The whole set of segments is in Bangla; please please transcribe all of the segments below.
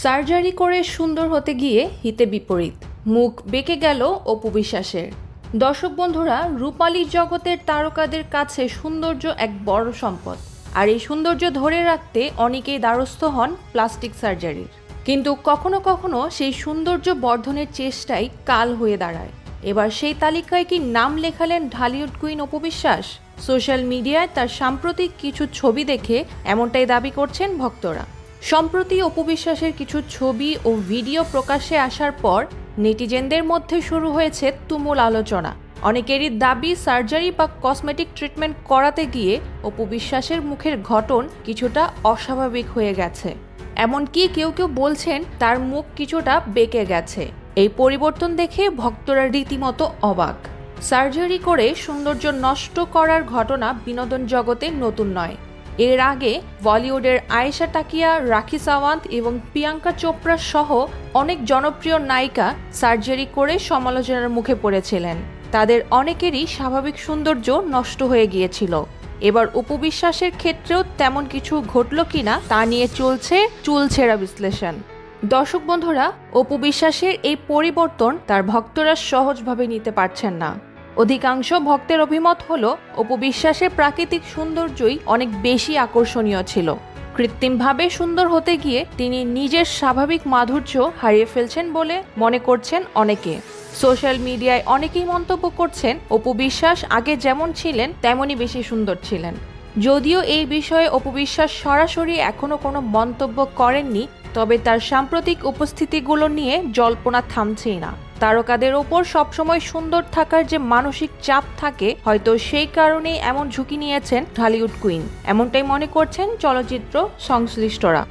সার্জারি করে সুন্দর হতে গিয়ে হিতে বিপরীত, মুখ বেঁকে গেল অপু বিশ্বাসের। দর্শক বন্ধুরা, রূপালীর জগতের তারকাদের কাছে সৌন্দর্য এক বড় সম্পদ, আর এই সৌন্দর্য ধরে রাখতে অনেকেই দ্বারস্থ হন প্লাস্টিক সার্জারির। কিন্তু কখনো কখনো সেই সৌন্দর্য বর্ধনের চেষ্টাই কাল হয়ে দাঁড়ায়। এবার সেই তালিকায় কি নাম লেখালেন ঢালিউড কুইন অপু বিশ্বাস? সোশ্যাল মিডিয়ায় তার সাম্প্রতিক কিছু ছবি দেখে এমনটাই দাবি করছেন ভক্তরা। সম্প্রতি অপু বিশ্বাসের কিছু ছবি ও ভিডিও প্রকাশ্যে আসার পর নেটিজেনদের মধ্যে শুরু হয়েছে তুমুল আলোচনা। অনেকেরই দাবি, সার্জারি বা কসমেটিক ট্রিটমেন্ট করাতে গিয়ে অপু বিশ্বাসের মুখের গঠন কিছুটা অস্বাভাবিক হয়ে গেছে। এমনকি কেউ কেউ বলছেন তার মুখ কিছুটা বেঁকে গেছে। এই পরিবর্তন দেখে ভক্তরা রীতিমতো অবাক। সার্জারি করে সৌন্দর্য নষ্ট করার ঘটনা বিনোদন জগতে নতুন নয়। এর আগে বলিউডের আয়েশা টাকিয়া, রাখি সাওয়ান্ত এবং প্রিয়াঙ্কা চোপড়া সহ অনেক জনপ্রিয় নায়িকা সার্জারি করে সমালোচনার মুখে পড়েছিলেন। তাদের অনেকেরই স্বাভাবিক সৌন্দর্য নষ্ট হয়ে গিয়েছিল। এবার অপু বিশ্বাসের ক্ষেত্রেও তেমন কিছু ঘটল কিনা তা নিয়ে চলছে চুলছেড়া বিশ্লেষণ। দর্শক বন্ধুরা, অপু বিশ্বাসের এই পরিবর্তন তার ভক্তরা সহজভাবে নিতে পারছেন না। অধিকাংশ ভক্তের অভিমত হলো, অপু বিশ্বাসের প্রাকৃতিক সৌন্দর্যই অনেক বেশি আকর্ষণীয় ছিল। কৃত্রিমভাবে সুন্দর হতে গিয়ে তিনি নিজের স্বাভাবিক মাধুর্য হারিয়ে ফেলছেন বলে মনে করছেন অনেকে। সোশ্যাল মিডিয়ায় অনেকেই মন্তব্য করছেন, অপু বিশ্বাস আগে যেমন ছিলেন তেমনই বেশি সুন্দর ছিলেন। যদিও এই বিষয়ে অপু বিশ্বাস সরাসরি এখনো কোনো মন্তব্য করেননি, তবে তার সাম্প্রতিক উপস্থিতিগুলো নিয়ে জল্পনা থামছেই না। তারকাদের ওপর সবসময় সুন্দর থাকার যে মানসিক চাপ থাকে, হয়তো সেই কারণেই এমন ঝুঁকি নিয়েছেন ঢালিউড কুইন, এমনটাই মনে করছেন চলচ্চিত্র সংশ্লিষ্টরা।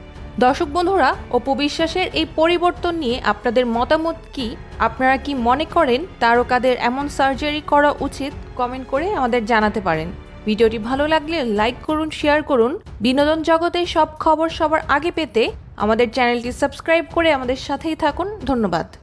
দর্শক বন্ধুরা, অপু বিশ্বাসের এই পরিবর্তন নিয়ে আপনাদের মতামত কি? আপনারা কি মনে করেন তারকাদের এমন সার্জারি করা উচিত? কমেন্ট করে আমাদের জানাতে পারেন। ভিডিওটি ভালো লাগলে লাইক করুন, শেয়ার করুন। বিনোদন জগতের সব খবর সবার আগে পেতে আমাদের চ্যানেলটি সাবস্ক্রাইব করে আমাদের সাথেই থাকুন। ধন্যবাদ।